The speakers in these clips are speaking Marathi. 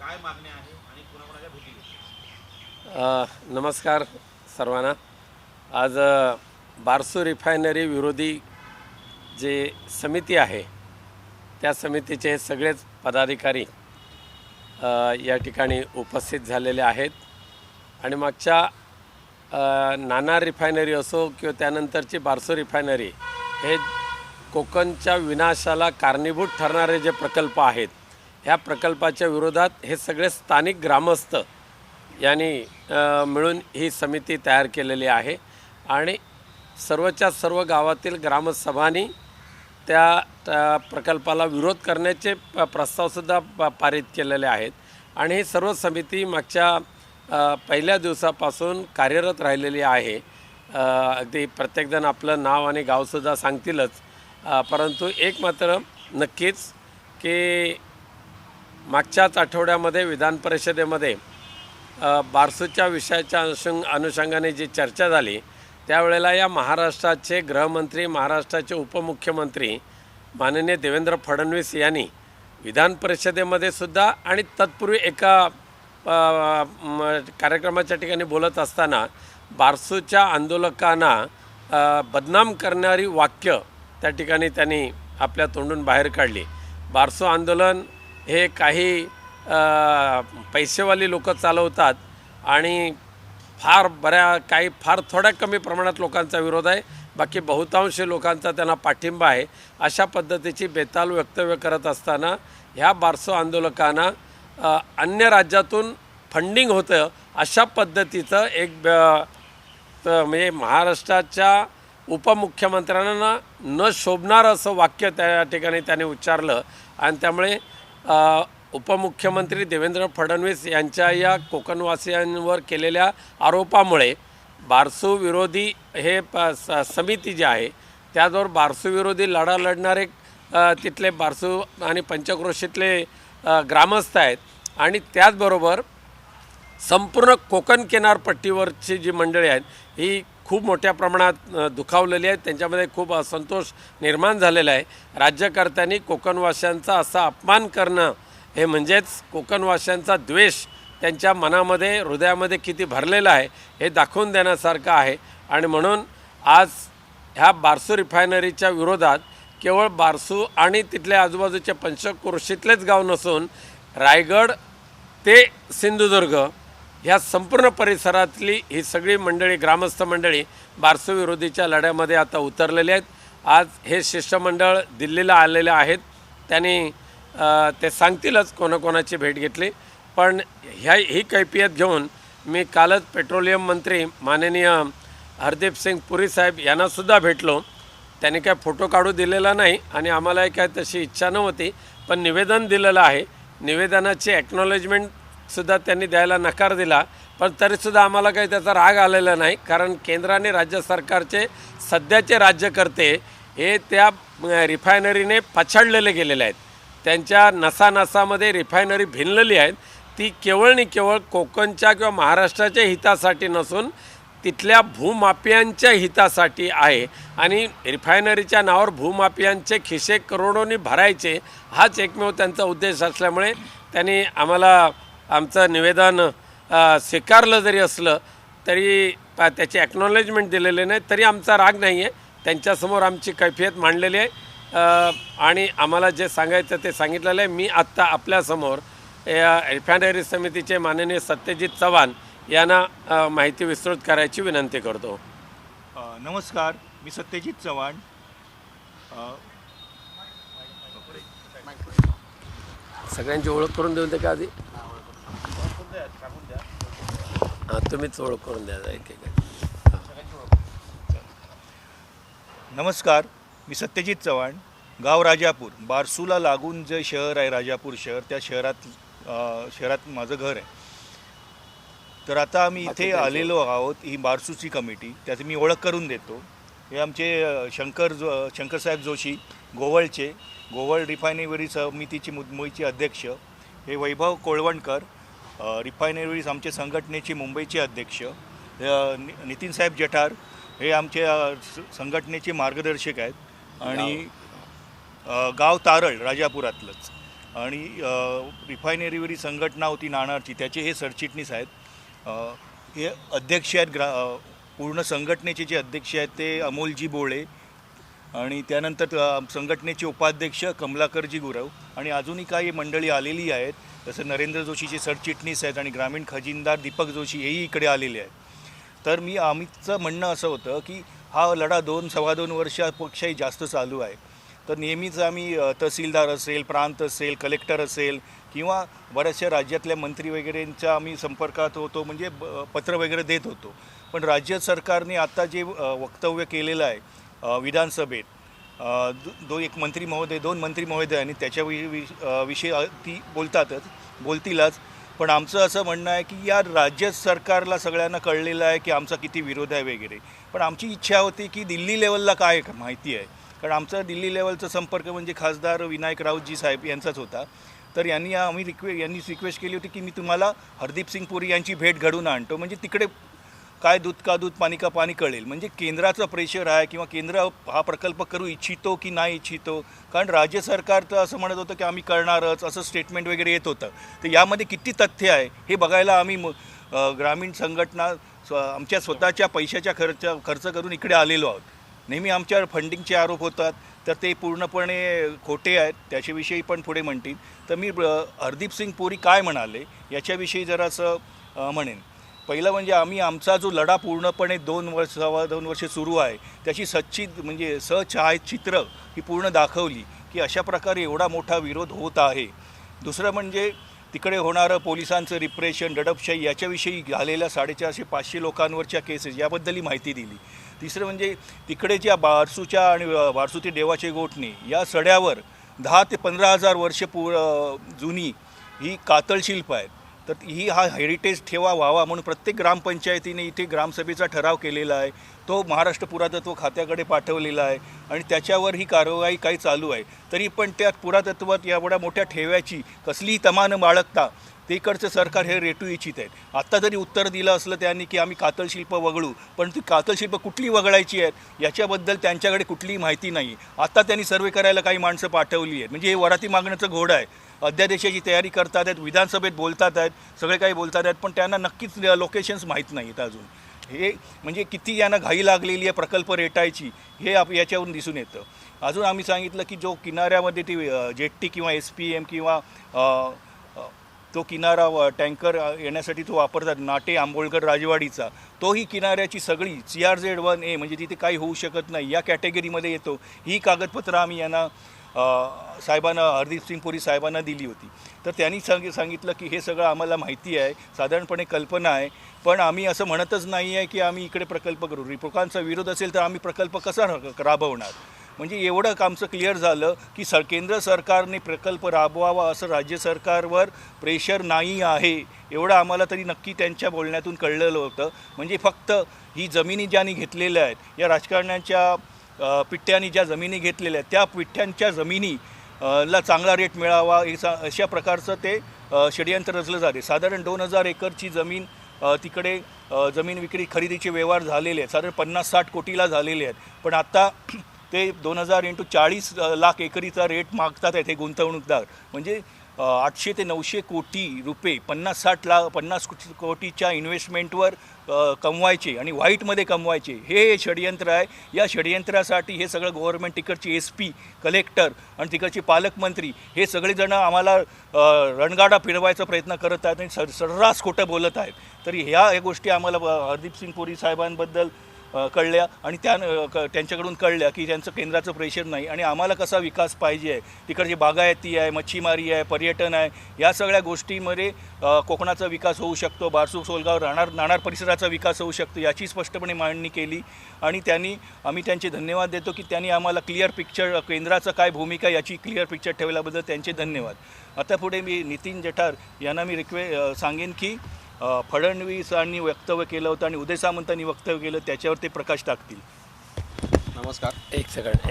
काय मागण्या आहे आणि कोणाकोणाच्या भेटी घेतल्या? नमस्कार सर्वांना। आज बारसू रिफायनरी विरोधी जे समिती आहे त्या समितीचे सगळेच पदाधिकारी या ठिकाणी उपस्थित झालेले आहेत आणि मागच्या नाणार रिफायनरी असो किंवा त्यानंतरची बारसू रिफायनरी हे कोकणच्या विनाशाला कारणीभूत ठरणारे जे प्रकल्प आहेत ह्या प्रकल्पाच्या विरोधात हे सगळे स्थानिक ग्रामस्थ यांनी मिळून ही समिती तयार केलेली आहे आणि सर्वच्या सर्व गावातील ग्रामसभांनी त्या प्रकल्पाला विरोध करण्याचे प्रस्तावसुद्धा पारित केलेले आहेत आणि ही सर्व समिती मागच्या पहिल्या दिवसापासून कार्यरत राहिलेली आहे। अगदी प्रत्येकजण आपलं नाव आणि गावसुद्धा सांगतीलच, परंतु एक मात्र नक्कीच की मागच्याच आठवड्यामध्ये विधान परिषदेमध्ये बारसूच्या विषयाच्या अनुषंगाने जी चर्चा झाली त्यावेळेला या महाराष्ट्राचे गृहमंत्री, महाराष्ट्राचे उपमुख्यमंत्री माननीय देवेंद्र फडणवीस यांनी विधान परिषदेमध्ये सुद्धा आणि तत्पूर्वी एका कार्यक्रमाच्या ठिकाणी बोलत असताना बारसूच्या आंदोलकांना बदनाम करणारी वाक्य त्या ठिकाणी त्यांनी आपल्या तोंडून बाहेर काढली। बारसू आंदोलन हे काही पैसेवाली लोक चालवतात आणि फार थोड्या कमी प्रमाणात लोकांचा विरोध आहे, बाकी बहुतांश लोकांचा त्यांना पाठिंबा आहे। अशा पद्धतीची बेताल वक्तव्य करत असताना ह्या बारसू आंदोलकांना अन्य राज्यातून फंडिंग होतं अशा पद्धतीचं एक म्हणजे महाराष्ट्राच्या उपमुख्यमंत्र्यांना न शोभणारं असं वाक्य त्या ठिकाणी त्याने उच्चारलं आणि त्यामुळे उपमुख्यमंत्री देवेंद्र फडणवीस यांच्या या कोकणवासियांवर केलेल्या आरोपामुळे बारसू विरोधी हे समिती जी आहे त्याजवळ बारसू विरोधी लढा लढणारे तिथले बारसू आणि पंचक्रोशीतले ग्रामस्थ आहेत आणि त्याचबरोबर संपूर्ण कोकण किनारपट्टीवरची जी मंडळी आहेत ही खूप मोठ्या प्रमाणात दुखावलेली आहेत, त्यांच्यामध्ये खूप असंतोष निर्माण झालेला आहे। राज्यकर्त्यांनी कोकणवासियांचा असा अपमान करणं हे म्हणजेच कोकणवासियांचा द्वेष त्यांच्या मनामध्ये, हृदयामध्ये किती भरलेला आहे हे दाखवून देण्यासारखं आहे आणि म्हणून आज ह्या बारसू रिफायनरीच्या विरोधात केवळ बारसू आणि तिथल्या आजूबाजूचे पंचक्रोशीतलेच गाव नसून रायगड ते सिंधुदुर्ग ह्या संपूर्ण परिसरातली ही सगळी मंडळी, ग्रामस्थ मंडळी बारसू विरोधीच्या लढ्यामध्ये आता उतरलेली आहेत। आज हे शिष्टमंडळ दिल्लीला आलेले आहेत, त्यांनी ते सांगतीलच कोणाकोणाची भेट घेतली, पण ही कैफियत घेऊन मी कालच पेट्रोलियम मंत्री माननीय हरदीप सिंग पुरी साहेब यांनासुद्धा भेटलो। त्यांनी काय फोटो काढू दिलेला नाही आणि आम्हालाही काय तशी इच्छा नव्हती, पण निवेदन दिलेलं आहे। निवेदनाची ॲक्नॉलेजमेंटसुद्धा त्यांनी द्यायला नकार दिला, पण तरीसुद्धा आम्हाला काही त्याचा राग आलेला नाही, कारण केंद्र आणि राज्य सरकारचे सध्याचे राज्यकर्ते हे त्या रिफायनरीने पछाडलेले गेलेले आहेत। त्यांच्या नसानसामध्ये रिफायनरी भिनलेली आहेत, ती केवळ आणि केवळ कोकणच्या किंवा महाराष्ट्राच्या हितासाठी नसून तिथल्या भूमाफियांच्या हितासाठी आहे आणि रिफायनरीच्या नावावर भूमाफियांचे खिसे करोडोनी भरायचे हाच एकमेव त्यांचा उद्देश असल्यामुळे त्यांनी आम्हाला आमचं निवेदन स्वीकारलं जरी असलं तरी त्याची ॲक्नॉलेजमेंट दिलेले नाही, तरी आमचा राग नाही आहे। त्यांच्यासमोर आमची कैफियत मांडलेली आहे आणि आम्हाला जे सांगायचं ते सांगितलेलं आहे। मी आत्ता आपल्यासमोर या रिफायनरी समितीचे माननीय सत्यजित चव्हाण यांना माहिती विस्तृत करायची विनंती करतो। नमस्कार, मी सत्यजित चव्हाण। सगळ्यांची ओळख करून देऊन दे का आधी? हां, तुम्हीच ओळख करून द्या एक एक। नमस्कार, मी सत्यजित चव्हाण, गाव राजापूर, बारसूला लागून जे शहर आहे राजापूर शहर, त्या शहरात माझं घर आहे। तर आता आम्ही इथे आलेलो आहोत, ही बारसूची कमिटी, त्याची मी ओळख करून देतो। हे आमचे शंकरसाहेब जोशी गोवळचे, गोवळ रिफायनरी समितीचे मुंबईचे अध्यक्ष, हे वैभव कोळवणकर रिफायनरी आमचे संघटनेचे मुंबईचे अध्यक्ष, नितीनसाहेब जठार हे आमचे संघटनेचे मार्गदर्शक आहेत आणि गाव तारळ राजापुरातलंच आणि रिफायनरीवरील संघटना होती नाणारची, त्याचे हे सरचिटणीस आहेत. हे अध्यक्ष आहेत पूर्ण संघटनेचे जे अध्यक्ष आहेत ते अमोलजी बोळे, आणि त्यानंतर संघटनेचे उपाध्यक्ष कमलाकरजी गुरव, आणि अजूनही काही मंडळी आलेली आहेत. जसं नरेंद्र जोशीचे सरचिटणीस आहेत आणि ग्रामीण खजिनदार दीपक जोशी हेही इकडे आलेले आहेत. तर आमचं म्हणणं असं होतं की हा लढा 2-2.25 वर्षापेक्षाही जास्त चालू आहे. तर नेहमीच आम्ही तहसीलदार असेल, प्रांत असेल, कलेक्टर असेल किंवा बऱ्याचशा राज्यातल्या मंत्री वगैरेंच्या आम्ही संपर्कात होतो, म्हणजे पत्र वगैरे देत होतो. पण राज्य सरकारने आता जे वक्तव्य केलेलं आहे विधानसभेत, एक मंत्री महोदय, 2 मंत्री महोदय आणि त्याच्या विषयी ती बोलतीलच. पण आमचं असं म्हणणं आहे की या राज्य सरकारला सगळ्यांना कळलेलं आहे की आमचा किती विरोध आहे वगैरे. पण आमची इच्छा होती की दिल्ली लेवलला काय माहिती आहे, कारण आमचा दिल्ली लेवलचा संपर्क म्हणजे खासदार विनायक राऊतजी साहेब यांचाच होता. तर यांनी रिक्वेस्ट केली होती की मी तुम्हाला हरदीप सिंग पुरी यांची भेट घडवून आणतो, म्हणजे तिकडे काय दूध का दूध पाणी का पाणी कळेल. म्हणजे केंद्राचं प्रेशर आहे किंवा केंद्र हा प्रकल्प करू इच्छितो की नाही इच्छितो, कारण राज्य सरकार तर असं म्हणत होतं की आम्ही करणारच, असं स्टेटमेंट वगैरे येत होतं. तर यामध्ये किती तथ्य आहे हे बघायला आम्ही ग्रामीण संघटना आमच्या स्वतःच्या पैशाच्या खर्च करून इकडे आलेलो आहोत. नेहमी आमच्यावर फंडिंगचे आरोप होतात, तर ते पूर्णपणे खोटे आहेत, त्याच्याविषयी पण पुढे म्हणतील. तर मी हरदीप सिंग पुरी काय म्हणाले याच्याविषयी जरासं म्हणेन. पहिलं म्हणजे आम्ही आमचा जो लढा पूर्णपणे 2 वर्ष सुरू आहे त्याची म्हणजे छायाचित्र ही पूर्ण दाखवली की अशा प्रकारे एवढा मोठा विरोध होत आहे. दुसरं म्हणजे तिकडे होणारं पोलिसांचं रिप्रेशन, दडपशाही याच्याविषयी झालेल्या 450-500 लोकांवरच्या केसेस याबद्दलही माहिती दिली. तिसरं म्हणजे तिकडे ज्या बारसूच्या आणि बारसूती देवाचे गोठणे या सड्यावर 10 ते 15,000 वर्ष जुनी ही कातळशिल्प आहेत. तर हा हेरिटेज व्हावा म्हणून प्रत्येक ग्रामपंचायतीने इथे ग्रामसभेचा ठराव केलेला आहे, तो महाराष्ट्र पुरातत्व खात्याकडे पाठवलेला आहे आणि त्याच्यावर ही कारवाई काही चालू आहे. तरी पण त्या पुरातत्वात एवढ्या मोठ्या ठेव्याची कसलीही तमा न बाळगता ते इकडचं सरकार हे रेटू इच्छित आहेत. आत्ता जरी उत्तर दिलं असलं त्यांनी की आम्ही कातळशिल्प वगळू, पण ती कातळशिल्प कुठली वगळायची आहेत याच्याबद्दल त्यांच्याकडे कुठलीही माहिती नाही. आत्ता त्यांनी सर्वे करायला काही माणसं पाठवली आहेत, म्हणजे हे वराती मागण्याचं घोडं आहे. अध्यादेशाची तयारी करतात आहेत, विधानसभेत बोलतात आहेत, सगळे काही बोलतात आहेत, पण त्यांना नक्कीच लोकेशन्स माहीत नाहीत अजून. हे म्हणजे किती यांना घाई लागलेली आहे प्रकल्प रेटायची हे याच्यावरून दिसून येतं. अजून आम्ही सांगितलं की जो किनाऱ्यामध्ये ती जेट्टी किंवा SPM किंवा तो किनारा टँकर येण्यासाठी तो वापरतात नाटे आंबोळकर राजवाडीचा, तोही किनाऱ्याची सगळी CRZ-1A म्हणजे तिथे काही होऊ शकत नाही या कॅटेगरीमध्ये येतो. ही कागदपत्रं आम्ही यांना साहेबांना हरदीप सिंग पुरी साहेबांना दिली होती. तर त्यांनी सांगितलं की हे सगळं आम्हाला माहिती आहे, साधारणपणे कल्पना आहे, पण आम्ही असं म्हणतच नाही आहे की आम्ही इकडे प्रकल्प करू. रिपोकांचा विरोध असेल तर आम्ही प्रकल्प कसा राबवणार. म्हणजे एवढं आमचं क्लिअर झालं की केंद्र सरकारने प्रकल्प राबवावा असं राज्य सरकारवर प्रेशर नाही आहे, एवढं आम्हाला तरी नक्की त्यांच्या बोलण्यातून कळलेलं होतं. म्हणजे फक्त ही जमिनी ज्यांनी घेतलेल्या आहेत, या राजकारण्याच्या पिट्ट्यांनी ज्या जमिनी घेतलेल्या आहेत त्या पिट्ट्यांच्या जमिनी ला चांगला रेट मिळावा अशा प्रकारचं ते षडयंत्र रचलं जाते. साधारण 2,000 एकरची जमीन तिकडे जमीन विक्री खरेदीचे व्यवहार झालेले आहेत, साधारण 50-60 कोटीला झालेले आहेत. पण आता ते 2,000 × 40 लाख एकरीचा रेट मागतात आहेत हे गुंतवणूकदार. म्हणजे 800 ते 900 कोटी रुपये 50 कोटीच्या इन्व्हेस्टमेंटवर कमवायचे आणि व्हाईटमध्ये कमवायचे, हे षडयंत्र आहे. या षडयंत्रासाठी हे सगळं गव्हर्नमेंट तिकडची SP, कलेक्टर आणि तिकडचे पालकमंत्री हे सगळेजण आम्हाला रणगाडा फिरवायचा प्रयत्न करत आहेत आणि सर्रास खोटं बोलत आहेत. तरी ह्या गोष्टी आम्हाला हरदीप सिंग पुरी साहेबांबद्दल कळल्या आणि त्यांच्याकडून कळल्या की त्यांचं केंद्राचं प्रेशर नाही आणि आम्हाला कसा विकास पाहिजे आहे. तिकडची बागायती आहे, मच्छीमारी आहे, पर्यटन आहे, या सगळ्या गोष्टींमध्ये कोकणाचा विकास होऊ शकतो, बारसू सोलगाव नाणार परिसराचा विकास होऊ शकतो याची स्पष्टपणे मांडणी केली. आणि आम्ही त्यांचे धन्यवाद देतो की त्यांनी आम्हाला क्लिअर पिक्चर, केंद्राचं काय भूमिका याची क्लिअर पिक्चर ठेवल्याबद्दल त्यांचे धन्यवाद. आता पुढे मी नितीन जठार यांना मी सांगेन की फडणवीसांनी वक्तव्य केलं होतं आणि उदय सामंतांनी वक्तव्य केलं, त्याच्यावर ते प्रकाश टाकतील. नमस्कार. एक सेकंड.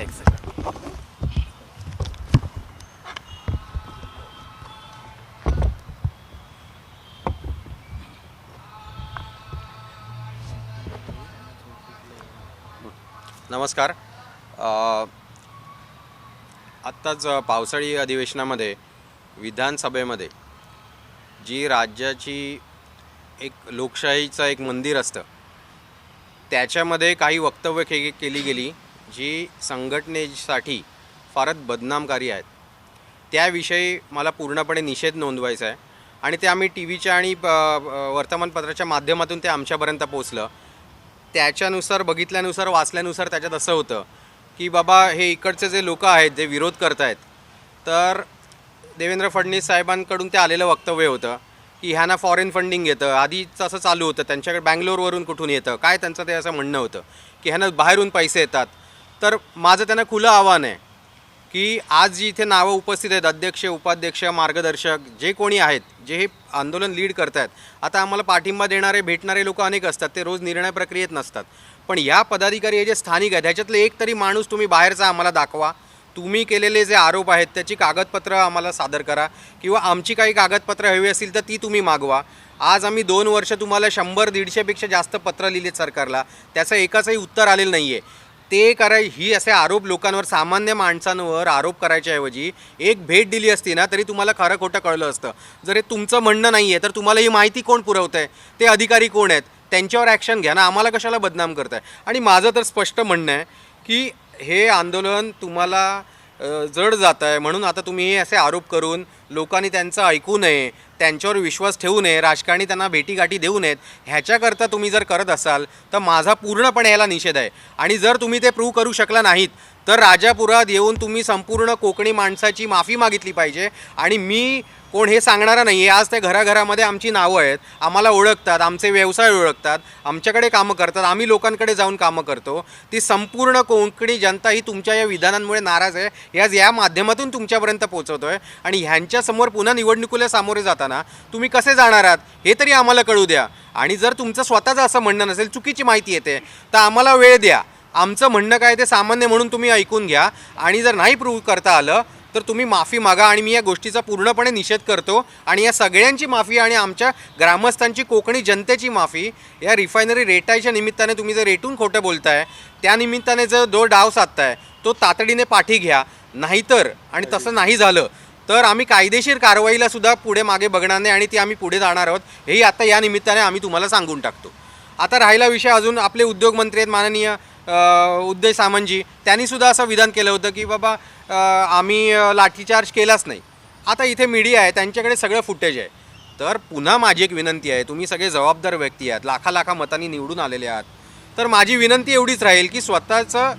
नमस्कार. आत्ताच पावसाळी अधिवेशनामध्ये विधानसभेमध्ये जी राज्याची एक लोकशाहीचं एक मंदिर असतं त्याच्यामध्ये काही वक्तव्य केली गेली जी संघटनेसाठी फारच बदनामकारी आहेत. त्याविषयी मला पूर्णपणे निषेध नोंदवायचा आहे आणि ते आम्ही टी व्हीच्या आणि वर्तमानपत्राच्या माध्यमातून ते आमच्यापर्यंत पोचलं. त्याच्यानुसार बघितल्यानुसार वाचल्यानुसार त्याच्यात असं होतं की बाबा हे इकडचे जे लोक आहेत जे विरोध करत आहेत तर देवेंद्र फडणवीस साहेबांकडून ते आलेलं वक्तव्य होतं की ह्यांना फॉरेन फंडिंग येतं. आधीच असं चालू होतं त्यांच्याकडे बँगलोरवरून कुठून येतं काय त्यांचं ते असं म्हणणं होतं की ह्यांना बाहेरून पैसे येतात. तर माझं त्यांना खुलं आव्हान आहे की आज जी इथे नावं उपस्थित आहेत अध्यक्ष उपाध्यक्ष मार्गदर्शक जे कोणी आहेत जे हे आंदोलन लीड करत आहेत, आता आम्हाला पाठिंबा देणारे भेटणारे लोक अनेक असतात, ते रोज निर्णय प्रक्रियेत नसतात. पण या पदाधिकारी हे जे स्थानिक आहेत ह्याच्यातले एक तरी माणूस तुम्ही बाहेरचा आम्हाला दाखवा. तुम्ही केलेले जे आरोप आहेत त्याची कागदपत्रं आम्हाला सादर करा किंवा आमची काही कागदपत्रं हवी असतील तर ती तुम्ही मागवा. आज आम्ही 2 वर्ष तुम्हाला 100-150पेक्षा जास्त पत्र लिहिलेत सरकारला, त्याचं एकाचंही उत्तर आलेलं नाही आहे. ते ही असे आरोप लोकांवर सामान्य माणसांवर आरोप करायच्याऐवजी एक भेट दिली असती ना तरी तुम्हाला खरं खोटं कळलं असतं. जर हे तुमचं म्हणणं नाही आहे तर तुम्हाला ही माहिती कोण पुरवतं आहे, ते अधिकारी कोण आहेत, त्यांच्यावर ॲक्शन घ्या ना. आम्हाला कशाला बदनाम करताय. आणि माझं तर स्पष्ट म्हणणं आहे की हे आंदोलन तुम्हाला जड जातं आहे म्हणून आता तुम्ही हे असे आरोप करून लोकांनी त्यांचं ऐकू नये, त्यांच्यावर विश्वास ठेवू नये, राजकारणी त्यांना भेटीगाठी देऊ नयेत, ह्याच्याकरता तुम्ही जर करत असाल तर माझा पूर्णपणे याला निषेध आहे. आणि जर तुम्ही ते प्रूव्ह करू शकला नाहीत तर राजापुरात येऊन तुम्ही संपूर्ण कोकणी माणसाची माफी मागितली पाहिजे. आणि मी कोण हे सांगणारा नाही आहे. आज त्या घराघरामध्ये आमची नावं आहेत, आम्हाला ओळखतात, आमचे व्यवसाय ओळखतात, आमच्याकडे कामं करतात, आम्ही लोकांकडे जाऊन कामं करतो. ती संपूर्ण कोकणी जनता ही तुमच्या या विधानांमुळे नाराज आहे, याच या माध्यमातून तुमच्यापर्यंत पोहोचवतो आहे. आणि ह्यांच्यासमोर पुन्हा निवडणुकीला सामोरे जाताना तुम्ही कसे जाणार आहात हे तरी आम्हाला कळू द्या. आणि जर तुमचं स्वतःचं असं म्हणणं नसेल, चुकीची माहिती येते, तर आम्हाला वेळ द्या. आमचं म्हणणं काय ते सामान्य म्हणून तुम्ही ऐकून घ्या. आणि जर नाही प्रूव्ह करता आलं तर तुम्ही माफी मागा. आणि मी या गोष्टीचा पूर्णपणे निषेध करतो. आणि या सगळ्यांची माफी आणि आमच्या ग्रामस्थांची कोकणी जनतेची माफी. या रिफायनरी रेटायच्या निमित्ताने तुम्ही जर रेटून खोटं बोलताय त्या निमित्ताने जर डाव साधताय तो तातडीने पाठी घ्या. नाहीतर आणि तसं नाही झालं तर आम्ही कायदेशीर कारवाईला सुद्धा पुढे मागे बघणार नाही आणि ती आम्ही पुढे जाणार आहोत. हेही आता या निमित्ताने आम्ही तुम्हाला सांगून टाकतो. आता राहिला विषय अजून आपले उद्योगमंत्री आहेत माननीय उदय सामंतजी, त्यांनीसुद्धा असं विधान केलं होतं की बाबा आम्ही लाठीचार्ज केलाच नाही. आता इथे मीडिया आहे, त्यांच्याकडे सगळं फुटेज आहे. तर पुन्हा माझी एक विनंती आहे, तुम्ही सगळे जबाबदार व्यक्ती आहात, लाखा मतांनी निवडून आलेले आहात, तर माझी विनंती एवढीच राहील की स्वतःचं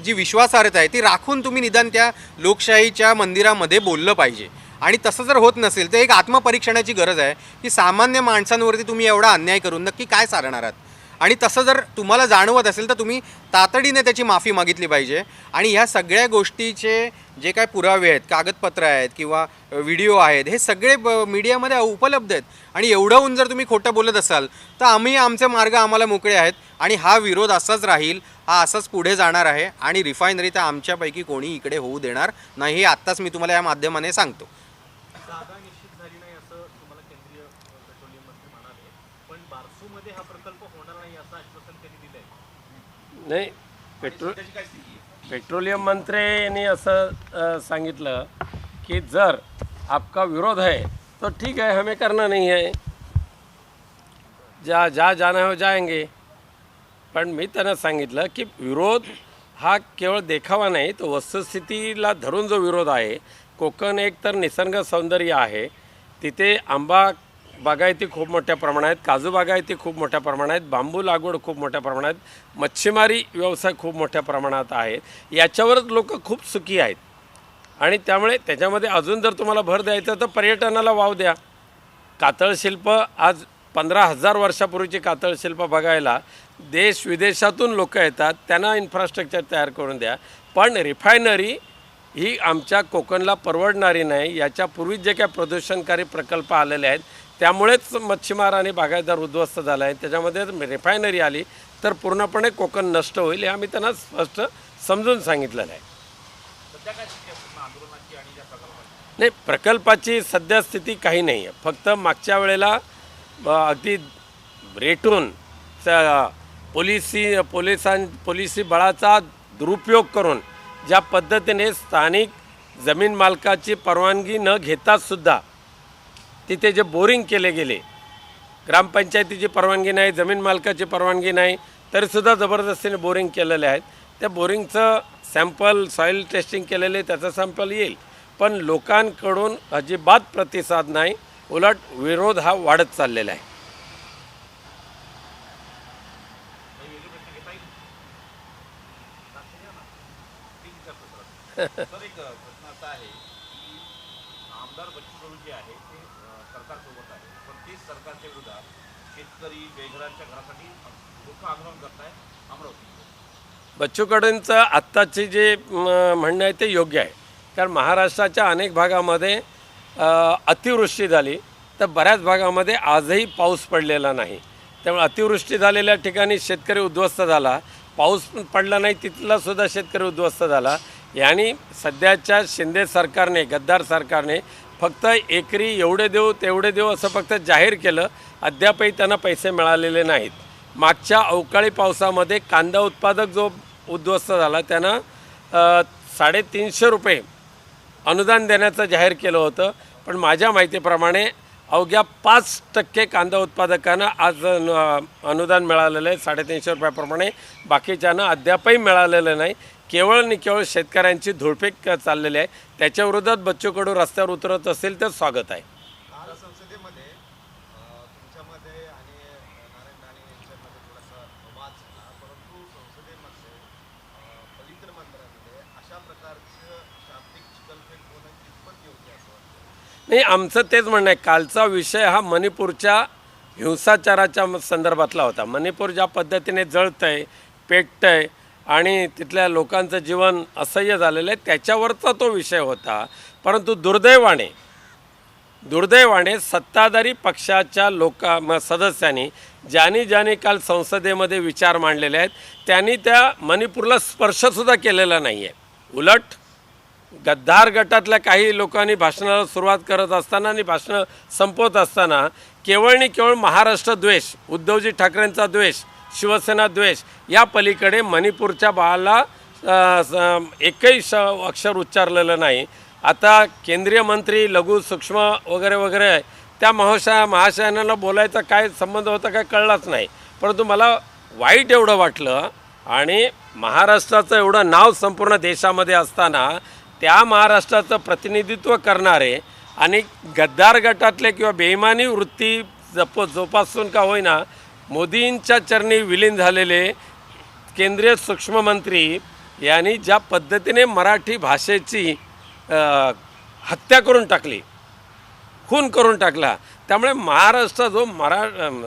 जी विश्वासार्हता आहे ती राखून तुम्ही निदान त्या लोकशाहीच्या मंदिरामध्ये बोललं पाहिजे. आणि तसं जर होत नसेल तर एक आत्मपरीक्षणाची गरज आहे की सामान्य माणसांवरती तुम्ही एवढा अन्याय करून नक्की काय सारणार आहात. आणि तसं जर तुम्हाला जाणवत असेल तर तुम्ही तातडीने त्याची माफी मागितली पाहिजे. आणि ह्या सगळ्या गोष्टीचे जे काय पुरावे आहेत, कागदपत्र आहेत किंवा व्हिडिओ आहेत, हे सगळे मीडियामध्ये उपलब्ध आहेत. आणि एवढं होऊन जर तुम्ही खोटं बोलत असाल तर आम्ही आमचे मार्ग आम्हाला मोकळे आहेत. आणि हा विरोध असाच राहील, हा असाच पुढे जाणार आहे. आणि रिफायनरी तर आमच्यापैकी कोणी इकडे होऊ देणार नाही, हे आत्ताच मी तुम्हाला या माध्यमाने सांगतो. जागा निश्चित झाली नाही असं तुम्हाला केंद्रीय पेट्रोलियम मंत्री म्हणाले, पण बारसूमध्ये हा प्रकल्प होणार नाही असं आश्वासन त्यांनी दिलंय. नाही, पेट्रोलियम मंत्र्यांनी असं सांगितलं की जर आपका विरोध है तो ठीक है, हमें करना नहीं है, जा जाना हो जाएंगे. पण मी त्यांना सांगितलं की विरोध हा केवळ देखावा नाही, तो वस्तुस्थितीला धरून जो विरोध आहे. कोकण एक तर निसर्ग सौंदर्य आहे, तिथे आंबा बागायती खूप मोठ्या प्रमाणात, काजू बागायती खूप मोठ्या प्रमाणात, बांबू लागवड खूप मोठ्या प्रमाणात, मच्छीमारी व्यवसाय खूप मोठ्या प्रमाणात आहेत. याच्यावरच लोक खूप सुखी आहेत. आणि त्यामुळे त्याच्यामध्ये अजून जर तुम्हाला भर द्यायचं तर पर्यटनाला वाव द्या. कातळशिल्प आज 15,000 वर्षापूर्वीची कातळशिल्प बघायला देश विदेशातून लोक येतात, त्यांना इन्फ्रास्ट्रक्चर तयार करून द्या. पण रिफायनरी ही आमच्या कोकणला परवडणारी नाही. याच्यापूर्वी जे काय प्रदूषणकारी प्रकल्प आलेले आहेत त्यामुळेच मच्छीमार आणि बागायतदार उद्ध्वस्त झाला आहे. त्याच्यामध्ये रिफायनरी आली तर पूर्णपणे कोकण नष्ट होईल, हे आम्ही त्यांना स्पष्ट समजून सांगितलेलं आहे. नाही, प्रकल्पाची सध्या स्थिती काही नाही आहे. फक्त मागच्या वेळेला अगदी रेटून पोलिसी बळाचा दुरुपयोग करून ज्या पद्धतीने स्थानिक जमीन मालकाची परवानगी न घेताचसुद्धा तिथे जे बोरिंग केले गेले, ग्रामपंचायतीची परवानगी नाही, जमीन मालकाची परवानगी नाही, तरीसुद्धा जबरदस्तीने बोरिंग केलेले आहेत. त्या बोरिंगचं सॅम्पल सॉईल टेस्टिंग केलेले त्याचं सॅम्पल येईल, पण लोकांकडून अजिबात प्रतिसाद नाही, उलट विरोध हा वाढत चाललेला आहे. सर, एक प्रश्न असा आहे की आमदार बच्चू कडू जे आहे ते सरकारसोबत आहे, पण तेच सरकारच्या विरोधात शेतकरी बेघरांच्या घरासाठी लोक आंदोलन करताय अमरावती. बच्चू कडूंचं आत्ताचे जे म्हणणं आहे ते योग्य आहे, कारण महाराष्ट्राच्या अनेक भागामध्ये अतिवृष्टी झाली, तर बऱ्याच भागामध्ये आजही पाऊस पडलेला नाही. त्यामुळे अतिवृष्टी झालेल्या ठिकाणी शेतकरी उद्ध्वस्त झाला, पाऊस पडला नाही तिथलासुद्धा शेतकरी उद्ध्वस्त झाला. आणि सध्याच्या शिंदे सरकारने, गद्दार सरकारने फक्त एकरी एवढे देऊ तेवढे देऊ असं फक्त जाहीर केलं, अद्यापही त्यांना पैसे मिळालेले नाहीत. मागच्या अवकाळी पावसामध्ये कांदा उत्पादक जो उद्ध्वस्त झाला त्यांना 350 रुपये अनुदान देण्याचं जाहीर केलं होतं, पण माझ्या माहितीप्रमाणे अवघ्या 5% कांदा उत्पादकांना आज अनुदान मिळालेलं आहे 350 रुपयाप्रमाणे. बाकीच्यांना अद्यापही मिळालेलं नाही. केवळ आणि केवळ शेतकऱ्यांची धुळफेक चाललेली आहे. त्याच्या विरोधात बच्चू कडू रस्त्यावर उतरत असेल तर स्वागत आहे. काल संसदेमध्ये तुमच्यामध्ये आणि नारायण राणे यांच्यामध्ये थोडासा वाद झाला, परंतु संसदेमध्ये पवित्र मंदिरामध्ये अशा प्रकारचं शाब्दिक चिखलफेक होणं कितपत योग्य असं वाटतं? नाही, आमचं तेच म्हणणं आहे. कालचा विषय हा मणिपूरच्या हिंसाचाराच्या संदर्भातला होता. मणिपूर ज्या पद्धतीने जळतं आहे, पेटतं आहे आणि तिथल्या लोकांचं जीवन असह्य झालेलं आहे, त्याच्यावरचा तो विषय होता. परंतु दुर्दैवाने सत्ताधारी पक्षाच्या सदस्यांनी ज्यांनी काल संसदेमध्ये विचार मांडलेले आहेत त्यांनी त्या मणिपूरला स्पर्शसुद्धा केलेला नाही आहे. उलट गद्दार गटातल्या काही लोकांनी भाषणाला सुरुवात करत असताना आणि भाषणं संपवत असताना केवळ आणि केवळ महाराष्ट्र द्वेष, उद्धवजी ठाकरेंचा द्वेष, शिवसेना द्वेष या पलीकडे मणिपूरच्या बाळाला एकही अक्षर उच्चारलेलं नाही. आता केंद्रीय मंत्री लघु सूक्ष्म वगैरे वगैरे त्या महाशयांना बोलायचा काय संबंध होता काय कळलाच नाही. परंतु मला वाईट एवढं वाटलं, आणि महाराष्ट्राचं एवढं नाव संपूर्ण देशामध्ये असताना त्या महाराष्ट्राचं प्रतिनिधित्व करणारे आणि गद्दार गटातले किंवा बेईमानी वृत्ती जोपासून का होईना मोदींच्या चरणी विलीन झालेले केंद्रीय सूक्ष्म मंत्री यांनी ज्या पद्धतीने मराठी भाषेची हत्या करून टाकली, खून करून टाकला, त्यामुळे महाराष्ट्र जो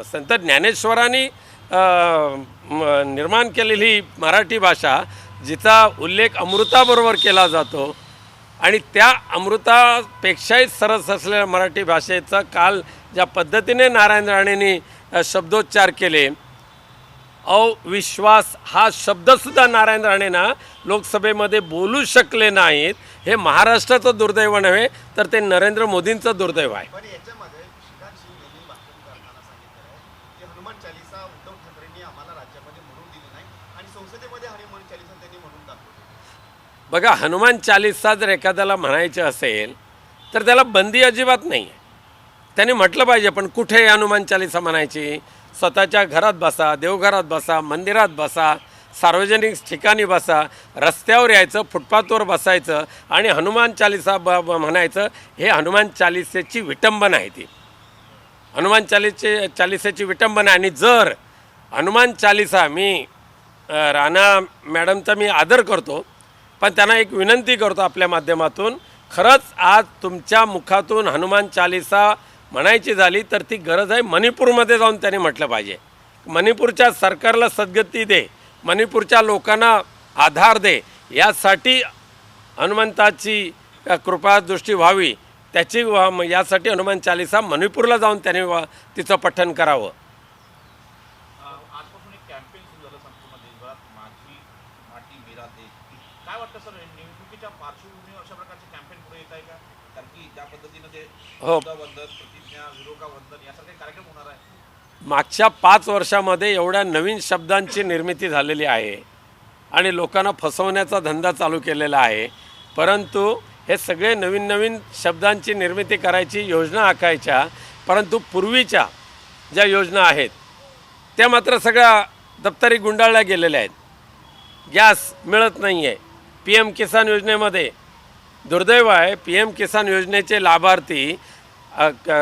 संत ज्ञानेश्वरांनी निर्माण केलेली मराठी भाषा, जिचा उल्लेख अमृताबरोबर केला जातो आणि त्या अमृतापेक्षाही सरस असलेल्या मराठी भाषेचा काल ज्या पद्धतीने नारायण राणेंनी शब्दोच्चार केले, अविश्वास हा शब्दसुद्धा नारायण राणेंना लोकसभेमध्ये बोलू शकले नाहीत. हे महाराष्ट्राचं दुर्दैव नव्हे तर ते नरेंद्र मोदींचं दुर्दैव आहे. पण याच्यामध्ये श्रीकांत शिंदेंनी भाषण करताना सांगितलं आहे की हनुमान चालीसा उद्धव ठाकरेंनी आम्हाला राज्यामध्ये म्हणून दिली नाही आणि संसदेमध्ये हनुमान चालीसा त्यांनी म्हणून दाखवली. बघा, हनुमान चालीसा जर एखाद्याला म्हणायचे असेल तर त्याला बंदी अजिबात नाही आहे. त्यांनी म्हटलं पाहिजे, पण कुठे हनुमान चालीसा म्हणायची? स्वतःच्या घरात बसा, देवघरात बसा, मंदिरात बसा, सार्वजनिक ठिकाणी बसा, रस्त्यावर यायचं, फुटपाथवर बसायचं आणि हनुमान चालीसा म्हणायचं. हे हनुमान चालीसेची विटंबना आहे. ती हनुमान चालीसेची विटंबना. आणि जर हनुमान चालीसा, मी राणा मॅडमचा मी आदर करतो, पण त्यांना एक विनंती करतो आपल्या माध्यमातून, खरंच आज तुमच्या मुखातून हनुमान चालीसा म्हणायची झाली तर ती गरज आहे मणिपूरमध्ये जाऊन त्यांनी म्हटलं पाहिजे. मणिपूरच्या सरकारला सद्गती दे, मणिपूरच्या लोकांना आधार दे, यासाठी हनुमंताची कृपादृष्टी व्हावी, त्याची यासाठी हनुमान चालीसा मणिपूरला जाऊन त्यांनी तिचं पठण करावं. आजपासून एक कॅम्पेन सुरू झालं संपूर्ण देशभरात, माझी माती मेरा देश. काय वाटतं सर, निवडणुकीच्या पार्श्वभूमीवर अशा प्रकारचे कॅम्पेन पुढे येत आहे का? कारण की ज्या पद्धतीनं ते वंदन, प्रतिज्ञा, विरोका वंदन यासारखे कार्यक्रम होणार आहे. मागच्या 5 वर्षामध्ये एवढ्या नवीन शब्दांची निर्मिती झालेली आहे आणि लोकांना फसवण्याचा धंदा चालू केलेला आहे. परंतु हे सगळे नवीन नवीन शब्दांची निर्मिती करायची, योजना आखायच्या, परंतु पूर्वीच्या ज्या योजना आहेत त्या मात्र सगळ्या दप्तरी गुंडाळल्या गेलेल्या आहेत. गॅस मिळत नाही आहे. PM किसान योजनेमध्ये दुर्दैव आहे, PM किसान योजनेचे लाभार्थी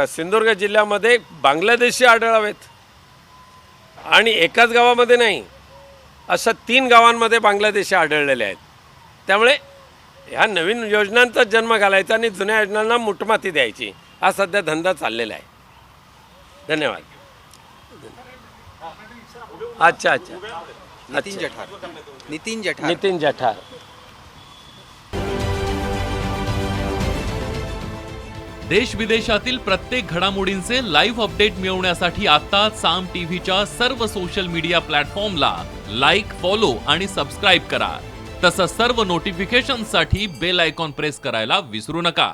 सिंधुदुर्ग जिल्ह्यामध्ये बांगलादेशी आढळावेत आणि एकाच गावामध्ये नाही, अशा 3 गावांमध्ये बांगलादेशी आढळलेले आहेत. त्यामुळे ह्या नवीन योजनांचा जन्म घालायचा आणि जुन्या योजनांना मुठमाती द्यायची, हा सध्या धंदा चाललेला आहे. धन्यवाद. अच्छा. नितीन जठार. नितीन जठार. देश विदेशातील प्रत्येक घडामोडींचे लाईव्ह अपडेट मिळवण्यासाठी आता साम टीव्हीच्या सर्व सोशल मीडिया प्लॅटफॉर्मला लाईक, फॉलो आणि सबस्क्राईब करा. तसंच सर्व नोटिफिकेशनसाठी बेल आयकॉन प्रेस करायला विसरू नका.